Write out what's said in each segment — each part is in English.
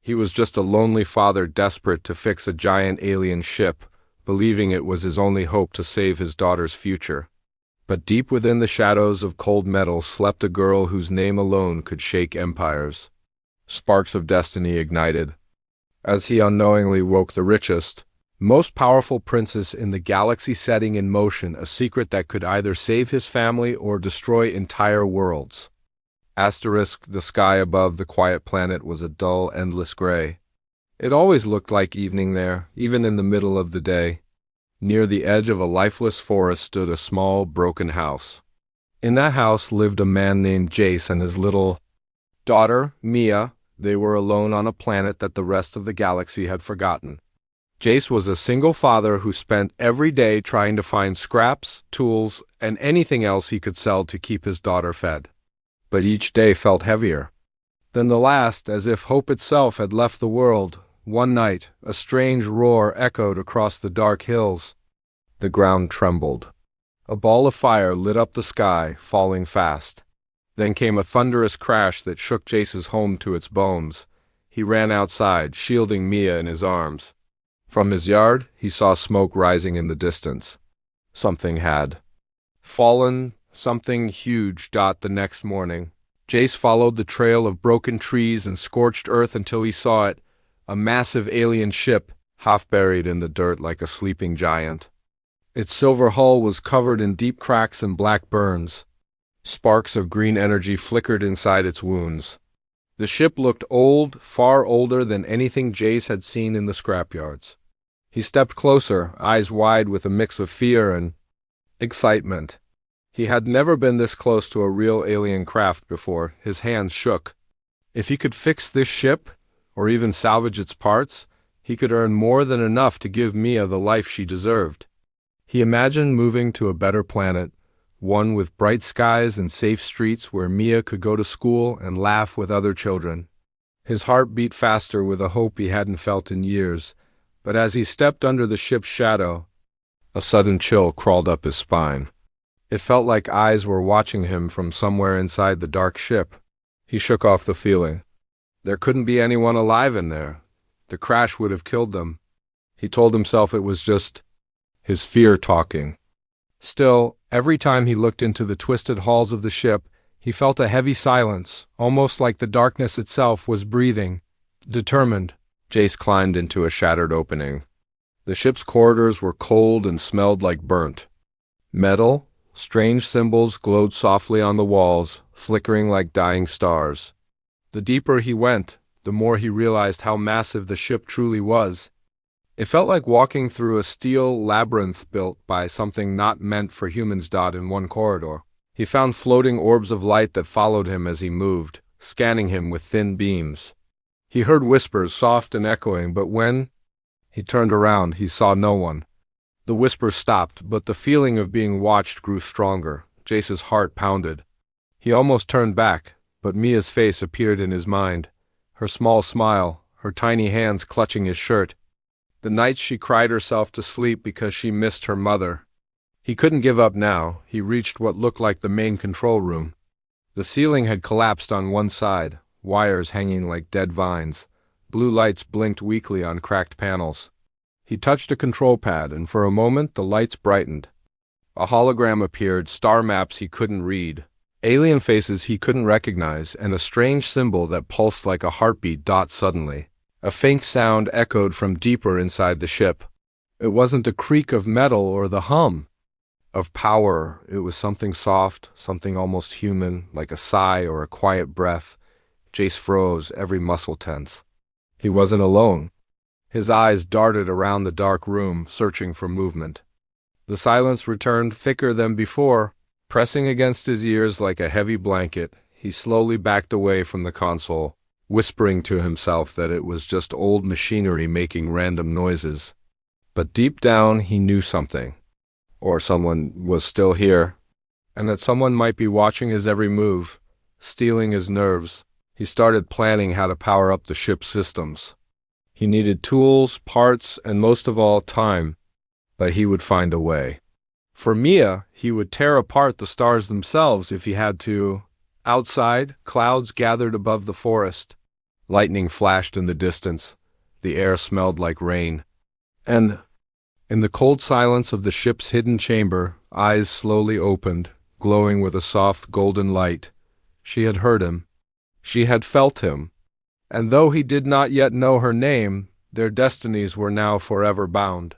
He was just a lonely father desperate to fix a giant alien ship, believing it was his only hope to save his daughter's future. But deep within the shadows of cold metal slept a girl whose name alone could shake empires. Sparks of destiny ignited, as he unknowingly woke the richest, most powerful princess in the galaxy, setting in motion a secret that could either save his family or destroy entire worlds. The sky above the quiet planet was a dull, endless gray. It always looked like evening there, even in the middle of the day. Near the edge of a lifeless forest stood a small, broken house. In that house lived a man named Jace and his little daughter, Mia. They were alone on a planet that the rest of the galaxy had forgotten. Jace was a single father who spent every day trying to find scraps, tools, and anything else he could sell to keep his daughter fed. But each day felt heavier than the last, as if hope itself had left the world. One night, a strange roar echoed across the dark hills. The ground trembled. A ball of fire lit up the sky, falling fast. Then came a thunderous crash that shook Jace's home to its bones. He ran outside, shielding Mia in his arms. From his yard, he saw smoke rising in the distance. Something had fallen, something huge. The next morning, Jace followed the trail of broken trees and scorched earth until he saw it, a massive alien ship, half buried in the dirt like a sleeping giant. Its silver hull was covered in deep cracks and black burns. Sparks of green energy flickered inside its wounds. The ship looked old, far older than anything Jace had seen in the scrapyards. He stepped closer, eyes wide with a mix of fear and excitement. He had never been this close to a real alien craft before. His hands shook. If he could fix this ship, or even salvage its parts, he could earn more than enough to give Mia the life she deserved. He imagined moving to a better planet, one with bright skies and safe streets where Mia could go to school and laugh with other children. His heart beat faster with a hope he hadn't felt in years, but as he stepped under the ship's shadow, a sudden chill crawled up his spine. It felt like eyes were watching him from somewhere inside the dark ship. He shook off the feeling. There couldn't be anyone alive in there. The crash would have killed them. He told himself it was just his fear talking. Still, every time he looked into the twisted halls of the ship, he felt a heavy silence, almost like the darkness itself was breathing. Determined, Jace climbed into a shattered opening. The ship's corridors were cold and smelled like burnt metal. Strange symbols glowed softly on the walls, flickering like dying stars. The deeper he went, the more he realized how massive the ship truly was. It felt like walking through a steel labyrinth built by something not meant for humans. In one corridor, he found floating orbs of light that followed him as he moved, scanning him with thin beams. He heard whispers, soft and echoing, but when he turned around, he saw no one. The whispers stopped, but the feeling of being watched grew stronger. Jace's heart pounded. He almost turned back, but Mia's face appeared in his mind. Her small smile, her tiny hands clutching his shirt. The nights she cried herself to sleep because she missed her mother. He couldn't give up now. He reached what looked like the main control room. The ceiling had collapsed on one side, wires hanging like dead vines. Blue lights blinked weakly on cracked panels. He touched a control pad, and for a moment the lights brightened. A hologram appeared, star maps he couldn't read, alien faces he couldn't recognize, and a strange symbol that pulsed like a heartbeat. Suddenly, a faint sound echoed from deeper inside the ship. It wasn't a creak of metal or the hum of power. It was something soft, something almost human, like a sigh or a quiet breath. Jace froze, every muscle tense. He wasn't alone. His eyes darted around the dark room, searching for movement. The silence returned, thicker than before, pressing against his ears like a heavy blanket. He slowly backed away from the console, whispering to himself that it was just old machinery making random noises. But deep down he knew something, or someone was still here, and that someone might be watching his every move, stealing his nerves. He started planning how to power up the ship's systems. He needed tools, parts, and most of all, time. But he would find a way. For Mia, he would tear apart the stars themselves if he had to. Outside, clouds gathered above the forest. Lightning flashed in the distance. The air smelled like rain. And, in the cold silence of the ship's hidden chamber, eyes slowly opened, glowing with a soft golden light. She had heard him. She had felt him. And though he did not yet know her name, their destinies were now forever bound.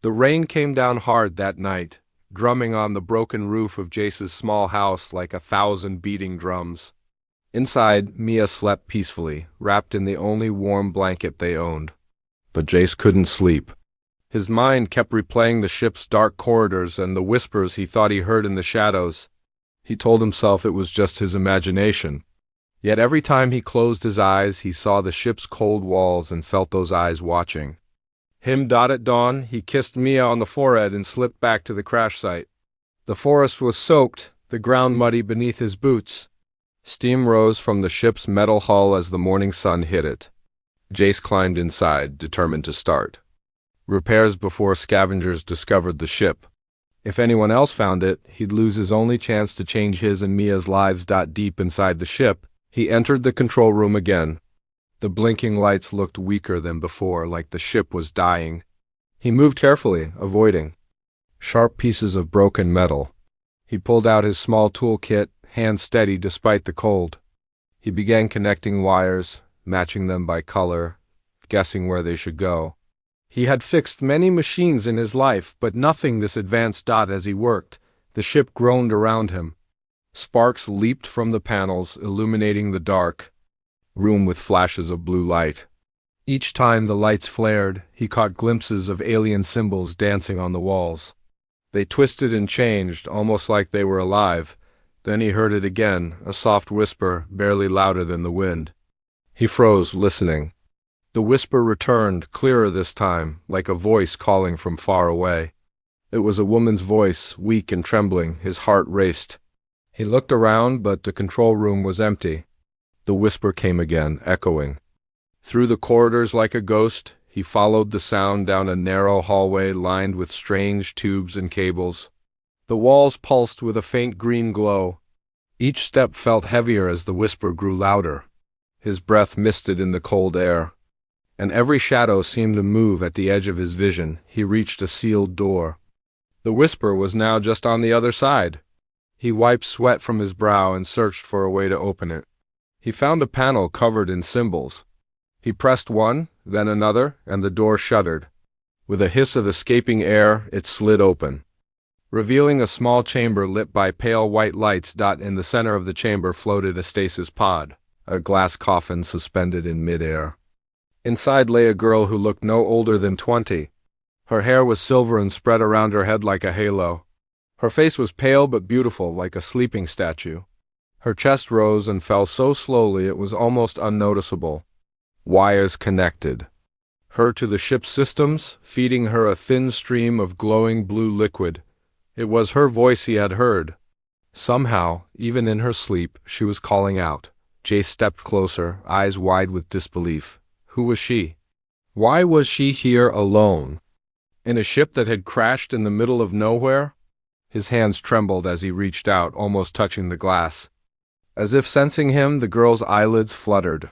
The rain came down hard that night, drumming on the broken roof of Jace's small house like 1,000 beating drums. Inside, Mia slept peacefully, wrapped in the only warm blanket they owned. But Jace couldn't sleep. His mind kept replaying the ship's dark corridors and the whispers he thought he heard in the shadows. He told himself it was just his imagination. Yet every time he closed his eyes, he saw the ship's cold walls and felt those eyes watching. At dawn, he kissed Mia on the forehead and slipped back to the crash site. The forest was soaked, the ground muddy beneath his boots. Steam rose from the ship's metal hull as the morning sun hit it. Jace climbed inside, determined to start repairs before scavengers discovered the ship. If anyone else found it, he'd lose his only chance to change his and Mia's lives. Deep inside the ship, he entered the control room again. The blinking lights looked weaker than before, like the ship was dying. He moved carefully, avoiding sharp pieces of broken metal. He pulled out his small toolkit, hands steady despite the cold. He began connecting wires, matching them by color, guessing where they should go. He had fixed many machines in his life, but nothing this advanced. As he worked, the ship groaned around him. Sparks leaped from the panels, illuminating the dark room with flashes of blue light. Each time the lights flared, he caught glimpses of alien symbols dancing on the walls. They twisted and changed, almost like they were alive. Then he heard it again, a soft whisper, barely louder than the wind. He froze, listening. The whisper returned, clearer this time, like a voice calling from far away. It was a woman's voice, weak and trembling. His heart raced. He looked around, but the control room was empty. The whisper came again, echoing. Through the corridors like a ghost, he followed the sound down a narrow hallway lined with strange tubes and cables. The walls pulsed with a faint green glow. Each step felt heavier as the whisper grew louder. His breath misted in the cold air, and every shadow seemed to move at the edge of his vision. He reached a sealed door. The whisper was now just on the other side. He wiped sweat from his brow and searched for a way to open it. He found a panel covered in symbols. He pressed one, then another, and the door shuddered. With a hiss of escaping air, it slid open, revealing a small chamber lit by pale white lights. In the center of the chamber floated a stasis pod, a glass coffin suspended in midair. Inside lay a girl who looked no older than 20. Her hair was silver and spread around her head like a halo. Her face was pale but beautiful, like a sleeping statue. Her chest rose and fell so slowly it was almost unnoticeable. Wires connected her to the ship's systems, feeding her a thin stream of glowing blue liquid. It was her voice he had heard. Somehow, even in her sleep, she was calling out. Jace stepped closer, eyes wide with disbelief. Who was she? Why was she here alone? In a ship that had crashed in the middle of nowhere? His hands trembled as he reached out, almost touching the glass. As if sensing him, the girl's eyelids fluttered.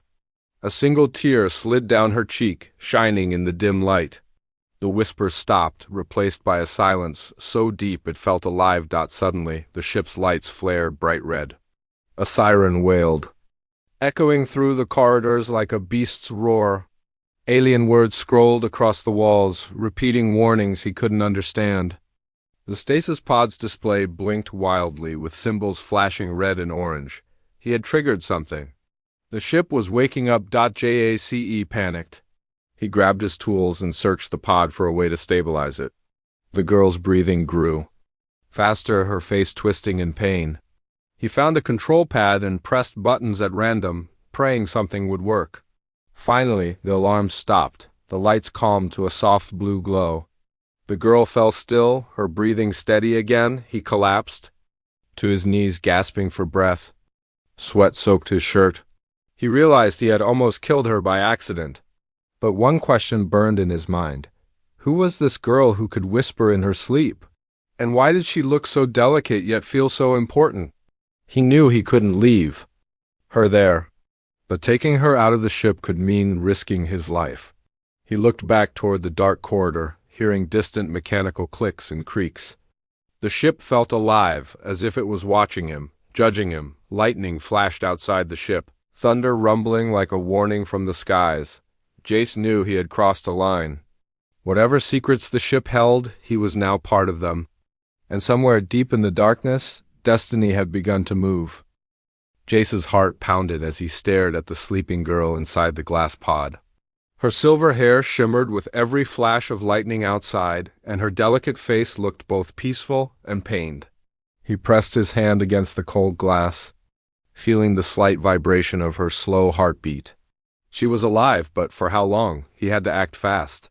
A single tear slid down her cheek, shining in the dim light. The whisper stopped, replaced by a silence so deep it felt alive. Suddenly, the ship's lights flared bright red. A siren wailed, echoing through the corridors like a beast's roar. Alien words scrolled across the walls, repeating warnings he couldn't understand. The stasis pod's display blinked wildly, with symbols flashing red and orange. He had triggered something. The ship was waking up. Jace panicked. He grabbed his tools and searched the pod for a way to stabilize it. The girl's breathing grew faster, her face twisting in pain. He found a control pad and pressed buttons at random, praying something would work. Finally, the alarm stopped. The lights calmed to a soft blue glow. The girl fell still, her breathing steady again. He collapsed to his knees, gasping for breath. Sweat soaked his shirt. He realized he had almost killed her by accident. But one question burned in his mind. Who was this girl who could whisper in her sleep? And why did she look so delicate yet feel so important? He knew he couldn't leave her there. But taking her out of the ship could mean risking his life. He looked back toward the dark corridor, hearing distant mechanical clicks and creaks. The ship felt alive, as if it was watching him, judging him. Lightning flashed outside the ship, thunder rumbling like a warning from the skies. Jace knew he had crossed a line. Whatever secrets the ship held, he was now part of them. And somewhere deep in the darkness, destiny had begun to move. Jace's heart pounded as he stared at the sleeping girl inside the glass pod. Her silver hair shimmered with every flash of lightning outside, and her delicate face looked both peaceful and pained. He pressed his hand against the cold glass, feeling the slight vibration of her slow heartbeat. She was alive, but for how long? He had to act fast.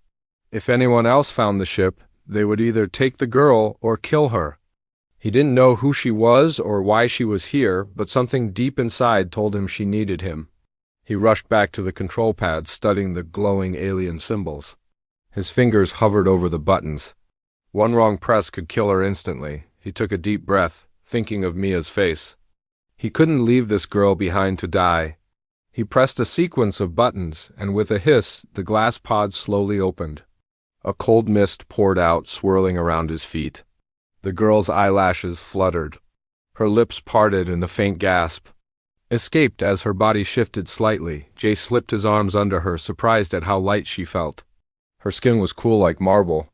If anyone else found the ship, they would either take the girl or kill her. He didn't know who she was or why she was here, but something deep inside told him she needed him. He rushed back to the control pad, studying the glowing alien symbols. His fingers hovered over the buttons. One wrong press could kill her instantly. He took a deep breath, thinking of Mia's face. He couldn't leave this girl behind to die. He pressed a sequence of buttons, and with a hiss, the glass pod slowly opened. A cold mist poured out, swirling around his feet. The girl's eyelashes fluttered. Her lips parted in a faint gasp. Escaped as her body shifted slightly. Jace slipped his arms under her, surprised at how light she felt. Her skin was cool like marble.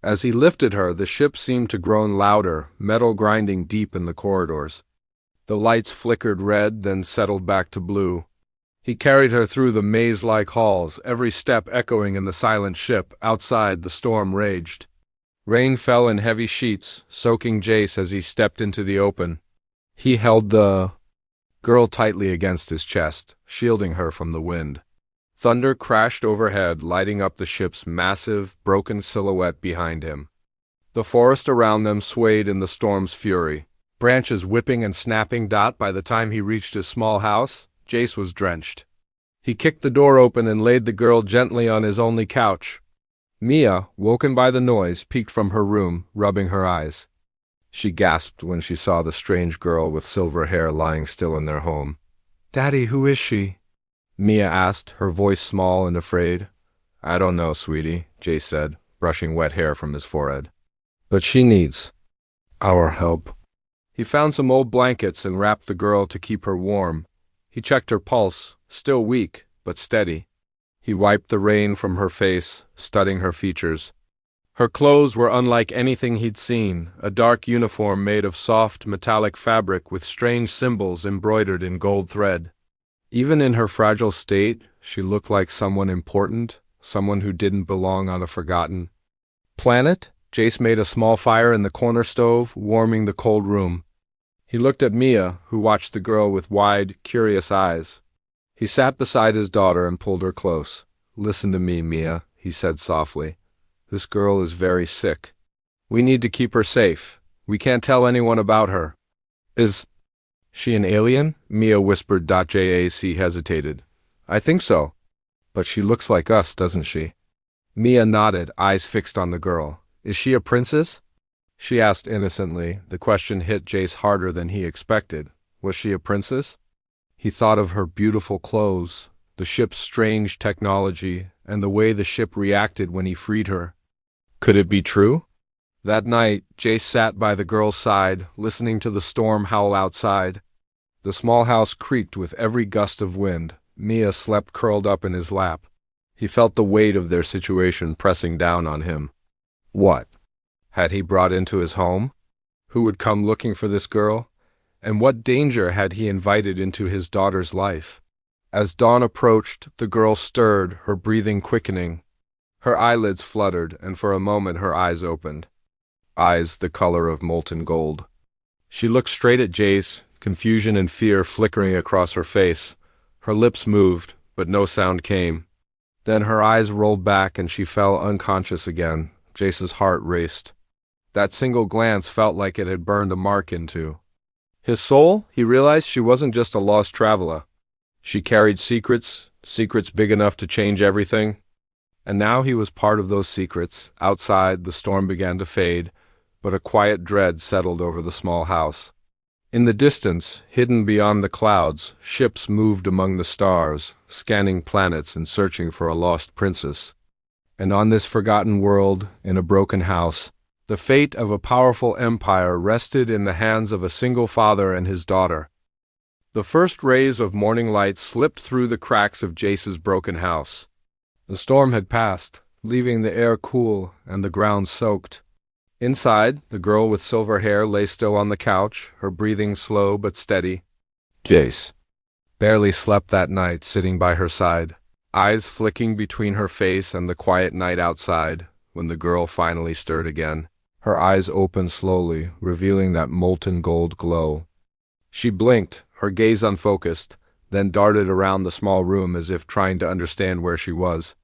As he lifted her, the ship seemed to groan louder, metal grinding deep in the corridors. The lights flickered red, then settled back to blue. He carried her through the maze-like halls, every step echoing in the silent ship. Outside, the storm raged. Rain fell in heavy sheets, soaking Jace as he stepped into the open. He held the girl tightly against his chest, shielding her from the wind. Thunder crashed overhead, lighting up the ship's massive, broken silhouette behind him. The forest around them swayed in the storm's fury, branches whipping and snapping. By the time he reached his small house, Jace was drenched. He kicked the door open and laid the girl gently on his only couch. Mia, woken by the noise, peeked from her room, rubbing her eyes. She gasped when she saw the strange girl with silver hair lying still in their home. "Daddy, who is she?" Mia asked, her voice small and afraid. "I don't know, sweetie," Jace said, brushing wet hair from his forehead. "But she needs our help." He found some old blankets and wrapped the girl to keep her warm. He checked her pulse, still weak, but steady. He wiped the rain from her face, studying her features. Her clothes were unlike anything he'd seen, a dark uniform made of soft, metallic fabric with strange symbols embroidered in gold thread. Even in her fragile state, she looked like someone important, someone who didn't belong on a forgotten planet. Jace made a small fire in the corner stove, warming the cold room. He looked at Mia, who watched the girl with wide, curious eyes. He sat beside his daughter and pulled her close. "Listen to me, Mia," he said softly. "This girl is very sick. We need to keep her safe. We can't tell anyone about her." "Is she an alien?" Mia whispered. Jac hesitated. "I think so. But she looks like us, doesn't she?" Mia nodded, eyes fixed on the girl. "Is she a princess?" she asked innocently. The question hit Jace harder than he expected. Was she a princess? He thought of her beautiful clothes, the ship's strange technology, and the way the ship reacted when he freed her. Could it be true? That night, Jace sat by the girl's side, listening to the storm howl outside. The small house creaked with every gust of wind. Mia slept curled up in his lap. He felt the weight of their situation pressing down on him. What had he brought into his home? Who would come looking for this girl? And what danger had he invited into his daughter's life? As dawn approached, the girl stirred, her breathing quickening. Her eyelids fluttered, and for a moment her eyes opened. Eyes the color of molten gold. She looked straight at Jace, confusion and fear flickering across her face. Her lips moved, but no sound came. Then her eyes rolled back and she fell unconscious again. Jace's heart raced. That single glance felt like it had burned a mark into his soul. He realized she wasn't just a lost traveler. She carried secrets big enough to change everything. And now he was part of those secrets. Outside, the storm began to fade, but a quiet dread settled over the small house. In the distance, hidden beyond the clouds, ships moved among the stars, scanning planets and searching for a lost princess. And on this forgotten world, in a broken house, the fate of a powerful empire rested in the hands of a single father and his daughter. The first rays of morning light slipped through the cracks of Jace's broken house. The storm had passed, leaving the air cool and the ground soaked. Inside, the girl with silver hair lay still on the couch, her breathing slow but steady. Jace barely slept that night, sitting by her side, eyes flicking between her face and the quiet night outside. When the girl finally stirred again, her eyes opened slowly, revealing that molten gold glow. She blinked, her gaze unfocused, then darted around the small room as if trying to understand where she was.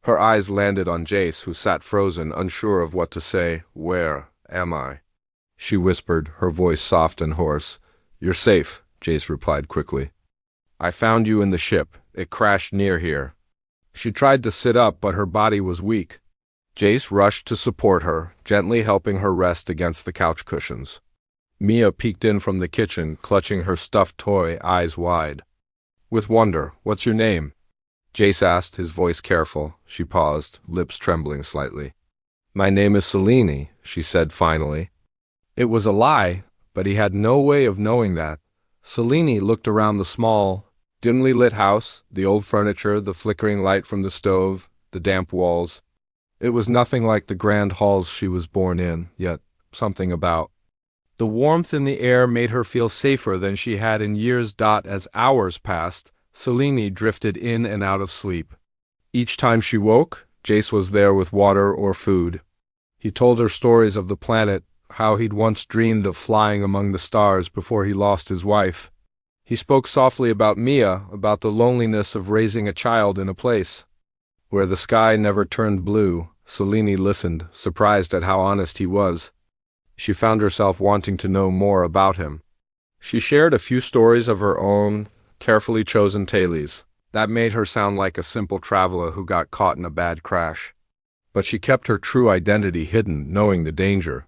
Her eyes landed on Jace, who sat frozen, unsure of what to say. "Where am I?" she whispered, her voice soft and hoarse. "You're safe," Jace replied quickly. "I found you in the ship. It crashed near here." She tried to sit up, but her body was weak. Jace rushed to support her, gently helping her rest against the couch cushions. Mia peeked in from the kitchen, clutching her stuffed toy, eyes wide. With wonder, "What's your name?" Jace asked, his voice careful. She paused, lips trembling slightly. "My name is Selene," she said finally. It was a lie, but he had no way of knowing that. Selene looked around the small, dimly lit house, the old furniture, the flickering light from the stove, the damp walls. It was nothing like the grand halls she was born in, yet something about the warmth in the air made her feel safer than she had in years. As hours passed, Selene drifted in and out of sleep. Each time she woke, Jace was there with water or food. He told her stories of the planet, how he'd once dreamed of flying among the stars before he lost his wife. He spoke softly about Mia, about the loneliness of raising a child in a place where the sky never turned blue. Selene listened, surprised at how honest he was. She found herself wanting to know more about him. She shared a few stories of her own, carefully chosen tales. That made her sound like a simple traveler who got caught in a bad crash. But she kept her true identity hidden, knowing the danger.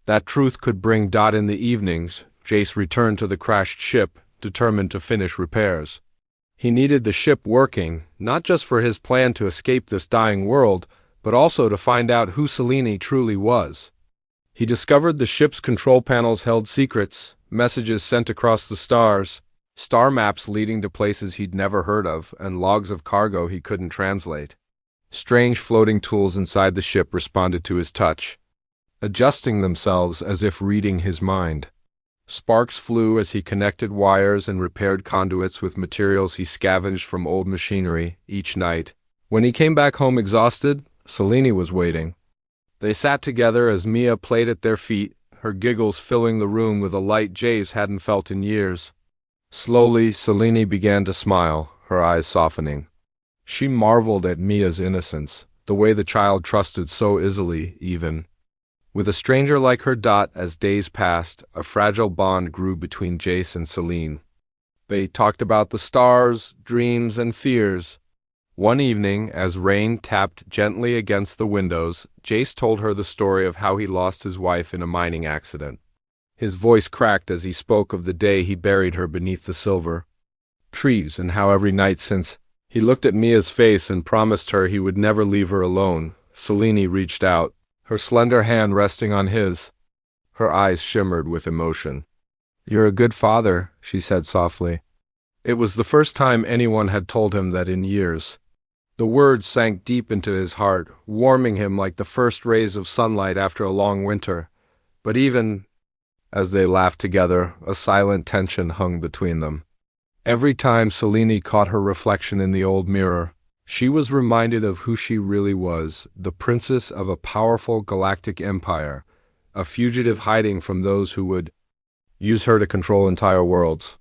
That truth could bring Dot in the evenings. Jace returned to the crashed ship, determined to finish repairs. He needed the ship working, not just for his plan to escape this dying world, but also to find out who Selene truly was. He discovered the ship's control panels held secrets, messages sent across the stars, star maps leading to places he'd never heard of, and logs of cargo he couldn't translate. Strange floating tools inside the ship responded to his touch, adjusting themselves as if reading his mind. Sparks flew as he connected wires and repaired conduits with materials he scavenged from old machinery each night. When he came back home exhausted, Selene was waiting. They sat together as Mia played at their feet, her giggles filling the room with a light Jace hadn't felt in years. Slowly, Selene began to smile, her eyes softening. She marveled at Mia's innocence, the way the child trusted so easily, even. With a stranger like her. As days passed, a fragile bond grew between Jace and Selene. They talked about the stars, dreams, and fears. One evening, as rain tapped gently against the windows, Jace told her the story of how he lost his wife in a mining accident. His voice cracked as he spoke of the day he buried her beneath the silver trees, and how every night since. He looked at Mia's face and promised her he would never leave her alone. Selene reached out, her slender hand resting on his. Her eyes shimmered with emotion. "You're a good father," she said softly. It was the first time anyone had told him that in years. The words sank deep into his heart, warming him like the first rays of sunlight after a long winter. But even as they laughed together, a silent tension hung between them. Every time Selene caught her reflection in the old mirror, she was reminded of who she really was, the princess of a powerful galactic empire, a fugitive hiding from those who would use her to control entire worlds.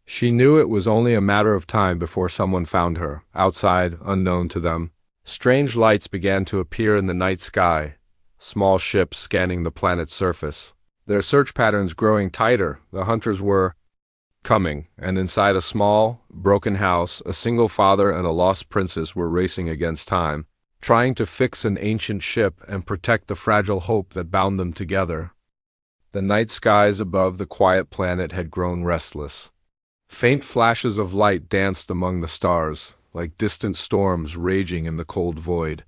She knew it was only a matter of time before someone found her, outside, unknown to them. Strange lights began to appear in the night sky, small ships scanning the planet's surface. Their search patterns growing tighter, the hunters were coming, and inside a small, broken house, a single father and a lost princess were racing against time, trying to fix an ancient ship and protect the fragile hope that bound them together. The night skies above the quiet planet had grown restless. Faint flashes of light danced among the stars, like distant storms raging in the cold void.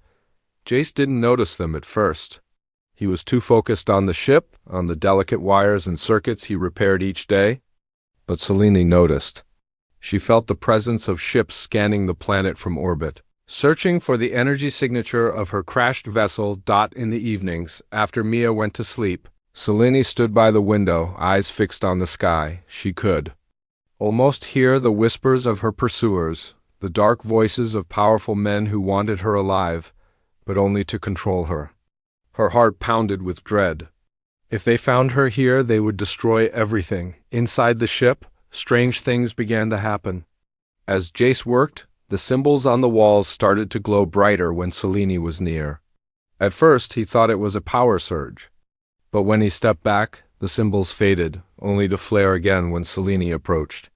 Jace didn't notice them at first. He was too focused on the ship, on the delicate wires and circuits he repaired each day. But Selene noticed. She felt the presence of ships scanning the planet from orbit, searching for the energy signature of her crashed vessel. In the evenings, after Mia went to sleep, Selene stood by the window, eyes fixed on the sky. She could almost hear the whispers of her pursuers, the dark voices of powerful men who wanted her alive, but only to control her. Her heart pounded with dread. If they found her here, they would destroy everything. Inside the ship, strange things began to happen. As Jace worked, the symbols on the walls started to glow brighter when Selene was near. At first, he thought it was a power surge. But when he stepped back, the symbols faded, only to flare again when Selene approached.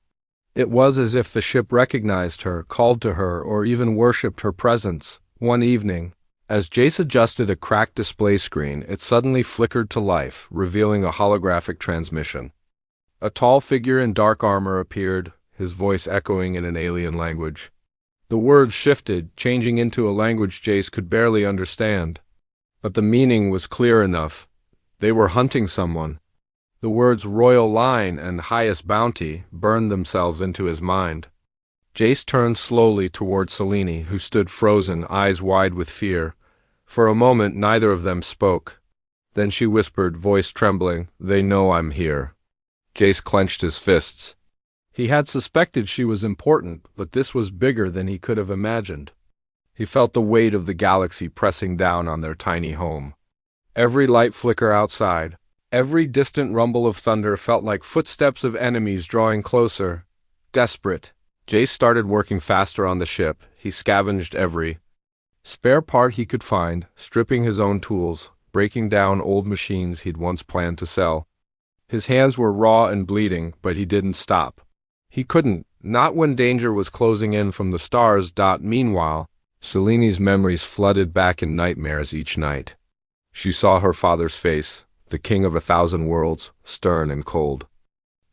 It was as if the ship recognized her, called to her, or even worshipped her presence. One evening, as Jace adjusted a cracked display screen, it suddenly flickered to life, revealing a holographic transmission. A tall figure in dark armor appeared, his voice echoing in an alien language. The words shifted, changing into a language Jace could barely understand. But the meaning was clear enough. They were hunting someone. The words royal line and highest bounty burned themselves into his mind. Jace turned slowly toward Selene, who stood frozen, eyes wide with fear. For a moment, neither of them spoke. Then she whispered, voice trembling, "They know I'm here." Jace clenched his fists. He had suspected she was important, but this was bigger than he could have imagined. He felt the weight of the galaxy pressing down on their tiny home. Every light flicker outside, every distant rumble of thunder felt like footsteps of enemies drawing closer. Desperate, Jace started working faster on the ship. He scavenged every spare part he could find, stripping his own tools, breaking down old machines he'd once planned to sell. His hands were raw and bleeding, but he didn't stop. He couldn't, not when danger was closing in from the stars. Meanwhile, Selene's memories flooded back in nightmares each night. She saw her father's face, the king of 1,000 worlds, stern and cold.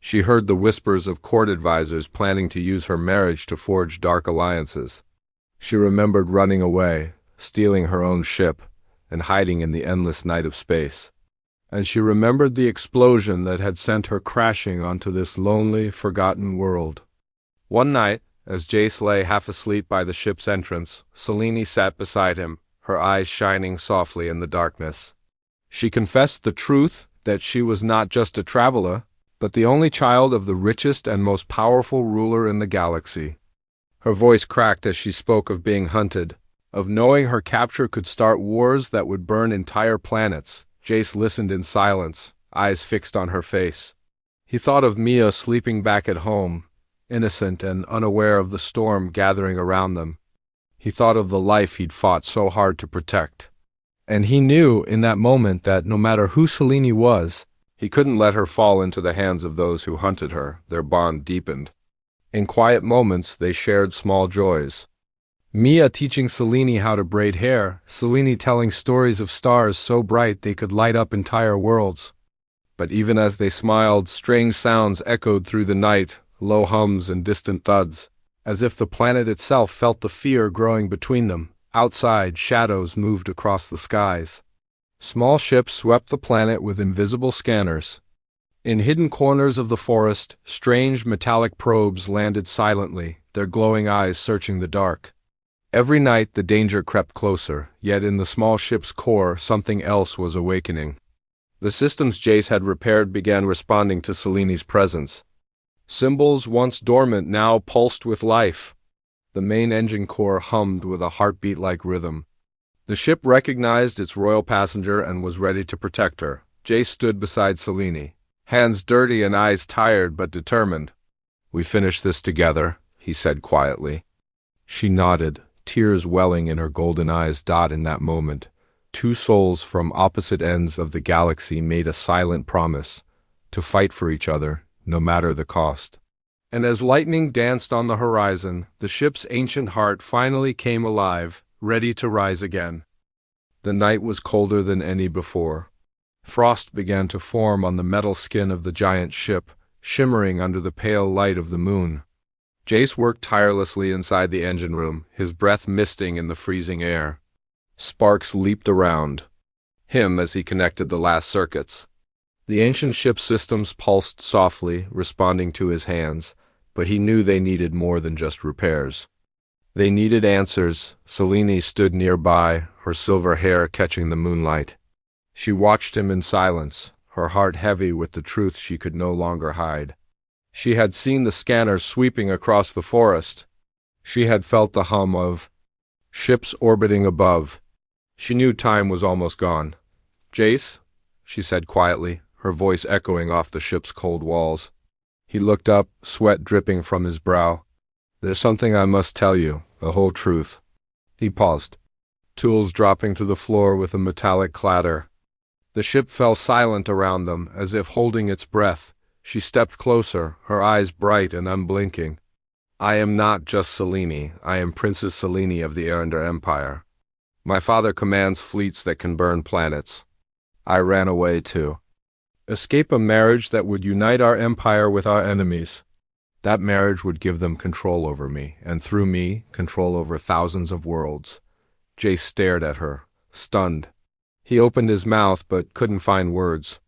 She heard the whispers of court advisors planning to use her marriage to forge dark alliances. She remembered running away, stealing her own ship, and hiding in the endless night of space. And she remembered the explosion that had sent her crashing onto this lonely, forgotten world. One night, as Jace lay half asleep by the ship's entrance, Selene sat beside him, her eyes shining softly in the darkness. She confessed the truth that she was not just a traveler, but the only child of the richest and most powerful ruler in the galaxy. Her voice cracked as she spoke of being hunted, of knowing her capture could start wars that would burn entire planets. Jace listened in silence, eyes fixed on her face. He thought of Mia sleeping back at home, innocent and unaware of the storm gathering around them. He thought of the life he'd fought so hard to protect. And he knew in that moment that no matter who Selene was, he couldn't let her fall into the hands of those who hunted her. Their bond deepened. In quiet moments, they shared small joys. Mia teaching Selene how to braid hair, Selene telling stories of stars so bright they could light up entire worlds. But even as they smiled, strange sounds echoed through the night, low hums and distant thuds, as if the planet itself felt the fear growing between them. Outside, shadows moved across the skies. Small ships swept the planet with invisible scanners. In hidden corners of the forest, strange metallic probes landed silently, their glowing eyes searching the dark. Every night the danger crept closer, yet in the small ship's core something else was awakening. The systems Jace had repaired began responding to Selene's presence. Symbols once dormant now pulsed with life. The main engine core hummed with a heartbeat-like rhythm. The ship recognized its royal passenger and was ready to protect her. Jace stood beside Selene, hands dirty and eyes tired but determined. "We finish this together," he said quietly. She nodded, tears welling in her golden eyes. In that moment, two souls from opposite ends of the galaxy made a silent promise to fight for each other, no matter the cost. And as lightning danced on the horizon, the ship's ancient heart finally came alive, ready to rise again. The night was colder than any before. Frost began to form on the metal skin of the giant ship, shimmering under the pale light of the moon. Jace worked tirelessly inside the engine room, his breath misting in the freezing air. Sparks leaped around him as he connected the last circuits. The ancient ship's systems pulsed softly, responding to his hands, but he knew they needed more than just repairs. They needed answers. Selene stood nearby, her silver hair catching the moonlight. She watched him in silence, her heart heavy with the truth she could no longer hide. She had seen the scanner sweeping across the forest. She had felt the hum of ships orbiting above. She knew time was almost gone. "Jace," she said quietly, her voice echoing off the ship's cold walls. He looked up, sweat dripping from his brow. "There's something I must tell you, the whole truth." He paused, tools dropping to the floor with a metallic clatter. The ship fell silent around them, as if holding its breath. She stepped closer, her eyes bright and unblinking. "I am not just Selene. I am Princess Selene of the Arendar Empire. My father commands fleets that can burn planets. I ran away to escape a marriage that would unite our empire with our enemies. That marriage would give them control over me, and through me, control over thousands of worlds." Jace stared at her, stunned. He opened his mouth but couldn't find words.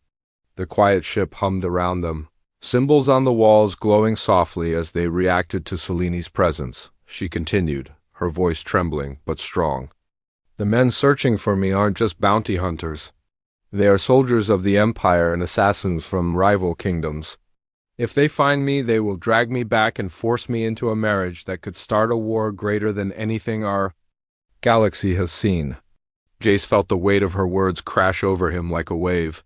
The quiet ship hummed around them, symbols on the walls glowing softly as they reacted to Selene's presence. She continued, her voice trembling but strong. "The men searching for me aren't just bounty hunters. They are soldiers of the Empire and assassins from rival kingdoms. If they find me, they will drag me back and force me into a marriage that could start a war greater than anything our galaxy has seen." Jace felt the weight of her words crash over him like a wave.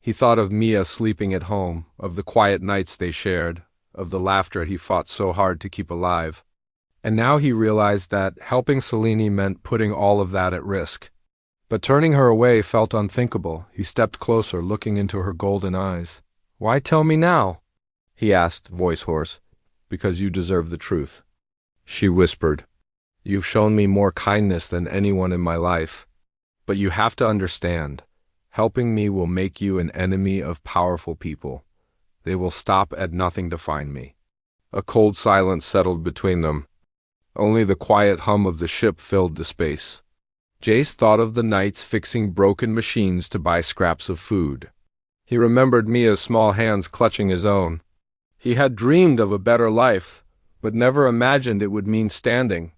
He thought of Mia sleeping at home, of the quiet nights they shared, of the laughter he fought so hard to keep alive. And now he realized that helping Selene meant putting all of that at risk. But turning her away felt unthinkable. He stepped closer, looking into her golden eyes. "Why tell me now?" he asked, voice hoarse. "Because you deserve the truth," she whispered. "You've shown me more kindness than anyone in my life. But you have to understand. Helping me will make you an enemy of powerful people. They will stop at nothing to find me." A cold silence settled between them. Only the quiet hum of the ship filled the space. Jace thought of the nights fixing broken machines to buy scraps of food. He remembered Mia's small hands clutching his own. He had dreamed of a better life, but never imagined it would mean standing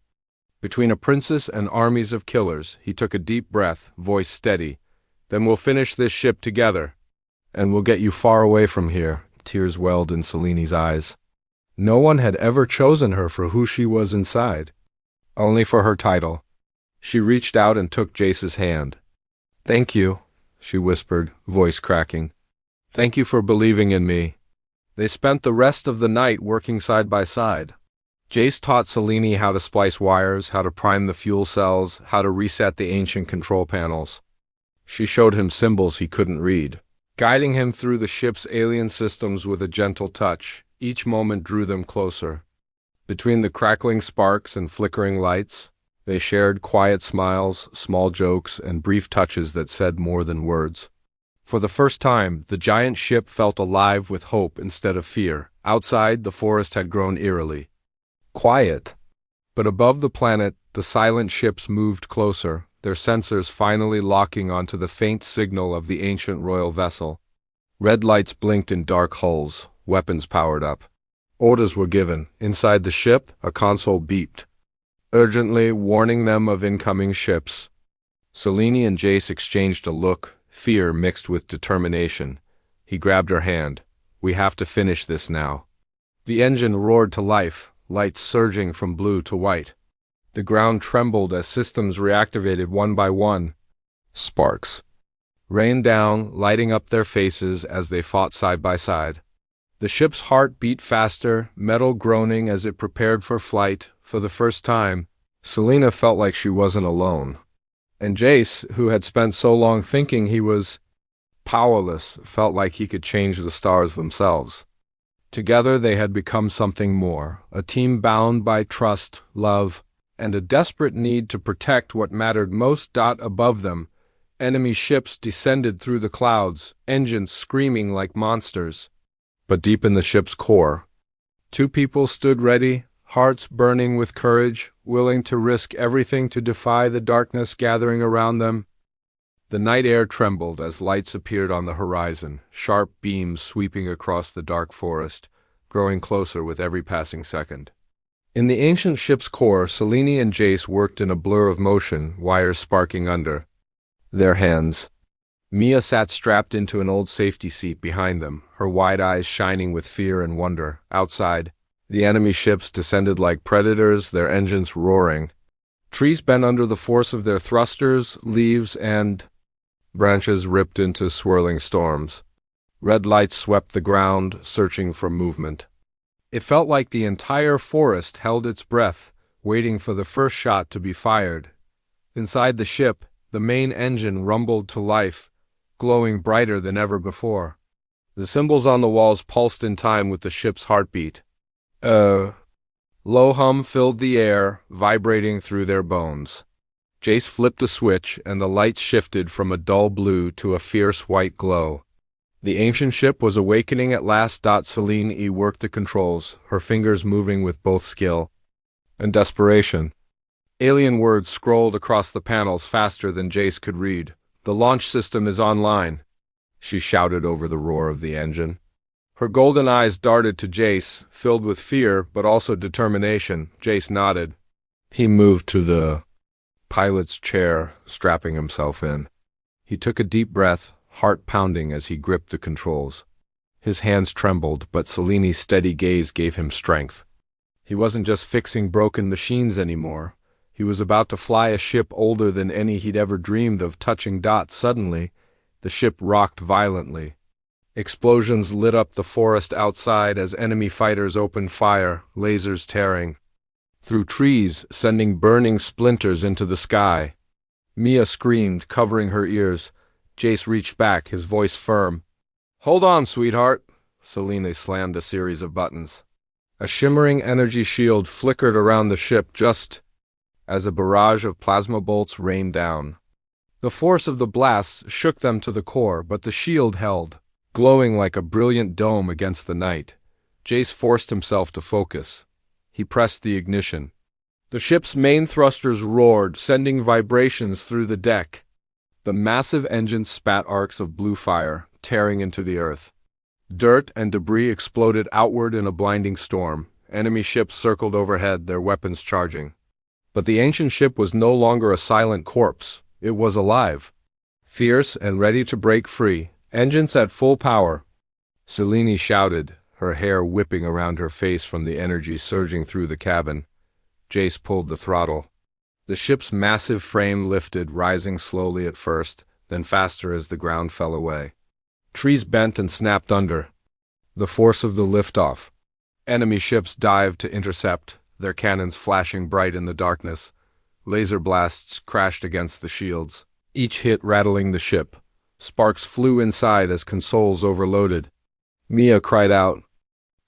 between a princess and armies of killers. He took a deep breath, voice steady. "Then we'll finish this ship together. And we'll get you far away from here." Tears welled in Selene's eyes. No one had ever chosen her for who she was inside, only for her title. She reached out and took Jace's hand. "Thank you," she whispered, voice cracking. "Thank you for believing in me." They spent the rest of the night working side by side. Jace taught Selene how to splice wires, how to prime the fuel cells, how to reset the ancient control panels. She showed him symbols he couldn't read, guiding him through the ship's alien systems with a gentle touch. Each moment drew them closer. Between the crackling sparks and flickering lights, they shared quiet smiles, small jokes, and brief touches that said more than words. For the first time, the giant ship felt alive with hope instead of fear. Outside, the forest had grown eerily quiet. But above the planet, the silent ships moved closer, their sensors finally locking onto the faint signal of the ancient royal vessel. Red lights blinked in dark hulls, weapons powered up. Orders were given. Inside the ship, a console beeped, urgently warning them of incoming ships. Selene and Jace exchanged a look, fear mixed with determination. He grabbed her hand. "We have to finish this now." The engine roared to life, lights surging from blue to white. The ground trembled as systems reactivated one by one. Sparks rained down, lighting up their faces as they fought side by side. The ship's heart beat faster, metal groaning as it prepared for flight. For the first time, Selene felt like she wasn't alone. And Jace, who had spent so long thinking he was powerless, felt like he could change the stars themselves. Together they had become something more, a team bound by trust, love, and a desperate need to protect what mattered most. Above them, Enemy ships descended through the clouds, engines screaming like monsters. But deep in the ship's core, two people stood ready, hearts burning with courage, willing to risk everything to defy the darkness gathering around them. The night air trembled as lights appeared on the horizon, sharp beams sweeping across the dark forest, growing closer with every passing second. In the ancient ship's core, Selene and Jace worked in a blur of motion, wires sparking under their hands. Mia sat strapped into an old safety seat behind them, her wide eyes shining with fear and wonder. Outside, the enemy ships descended like predators, their engines roaring. Trees bent under the force of their thrusters, leaves and branches ripped into swirling storms. Red lights swept the ground, searching for movement. It felt like the entire forest held its breath, waiting for the first shot to be fired. Inside the ship, the main engine rumbled to life, glowing brighter than ever before. The symbols on the walls pulsed in time with the ship's heartbeat. A low hum filled the air, vibrating through their bones. Jace flipped a switch, and the lights shifted from a dull blue to a fierce white glow. The ancient ship was awakening at last. Selene worked the controls, her fingers moving with both skill and desperation. Alien words scrolled across the panels faster than Jace could read. "The launch system is online," she shouted over the roar of the engine. Her golden eyes darted to Jace, filled with fear but also determination. Jace nodded. He moved to the pilot's chair, strapping himself in. He took a deep breath, heart pounding as he gripped the controls. His hands trembled, but Selene's steady gaze gave him strength. He wasn't just fixing broken machines anymore. He was about to fly a ship older than any he'd ever dreamed of touching. Suddenly, the ship rocked violently. Explosions lit up the forest outside as enemy fighters opened fire, lasers tearing through trees, sending burning splinters into the sky. Mia screamed, covering her ears. Jace reached back, his voice firm. "Hold on, sweetheart." Selene slammed a series of buttons. A shimmering energy shield flickered around the ship just as a barrage of plasma bolts rained down. The force of the blasts shook them to the core, but the shield held, glowing like a brilliant dome against the night. Jace forced himself to focus. He pressed the ignition. The ship's main thrusters roared, sending vibrations through the deck. The massive engines spat arcs of blue fire, tearing into the earth. Dirt and debris exploded outward in a blinding storm. Enemy ships circled overhead, their weapons charging. But the ancient ship was no longer a silent corpse. It was alive, fierce and ready to break free, engines at full power. Selene shouted, her hair whipping around her face from the energy surging through the cabin. Jace pulled the throttle. The ship's massive frame lifted, rising slowly at first, then faster as the ground fell away. Trees bent and snapped under the force of the liftoff. Enemy ships dived to intercept, their cannons flashing bright in the darkness. Laser blasts crashed against the shields, each hit rattling the ship. Sparks flew inside as consoles overloaded. Mia cried out.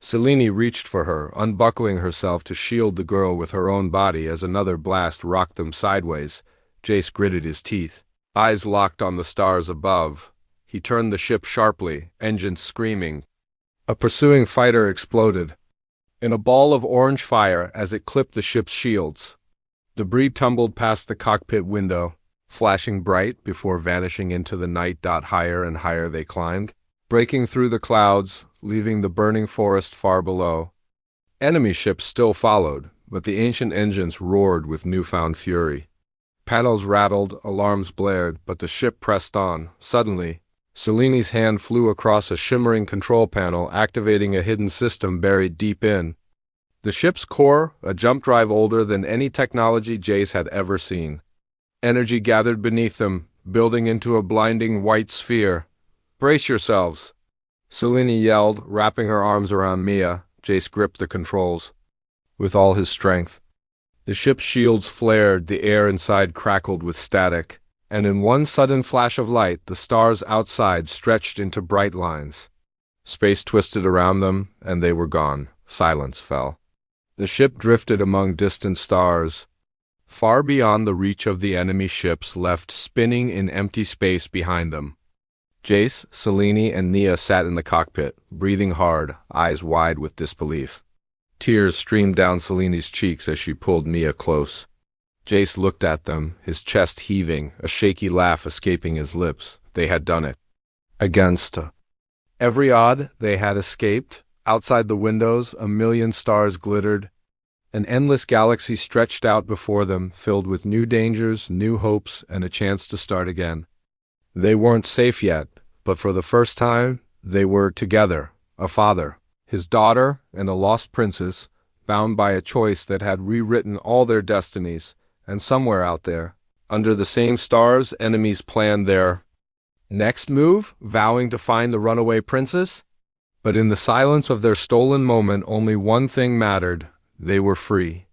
Selene reached for her, unbuckling herself to shield the girl with her own body as another blast rocked them sideways. Jace gritted his teeth, eyes locked on the stars above. He turned the ship sharply, engines screaming. A pursuing fighter exploded in a ball of orange fire as it clipped the ship's shields. Debris tumbled past the cockpit window, flashing bright before vanishing into the night. Higher and higher they climbed, breaking through the clouds, leaving the burning forest far below. Enemy ships still followed, but the ancient engines roared with newfound fury. Panels rattled, alarms blared, but the ship pressed on. Suddenly, Selene's hand flew across a shimmering control panel, activating a hidden system buried deep in the ship's core, a jump drive older than any technology Jace had ever seen. Energy gathered beneath them, building into a blinding white sphere. "Brace yourselves," Selene yelled, wrapping her arms around Mia. Jace gripped the controls with all his strength. The ship's shields flared, the air inside crackled with static, and in one sudden flash of light, the stars outside stretched into bright lines. Space twisted around them, and they were gone. Silence fell. The ship drifted among distant stars, far beyond the reach of the enemy ships left spinning in empty space behind them. Jace, Selene, and Nia sat in the cockpit, breathing hard, eyes wide with disbelief. Tears streamed down Selene's cheeks as she pulled Nia close. Jace looked at them, his chest heaving, a shaky laugh escaping his lips. They had done it. Against every odd, they had escaped. Outside the windows, a million stars glittered. An endless galaxy stretched out before them, filled with new dangers, new hopes, and a chance to start again. They weren't safe yet, but for the first time, they were together. A father, his daughter, and a lost princess, bound by a choice that had rewritten all their destinies. And somewhere out there, under the same stars, enemies planned their next move, vowing to find the runaway princess. But in the silence of their stolen moment, only one thing mattered. They were free.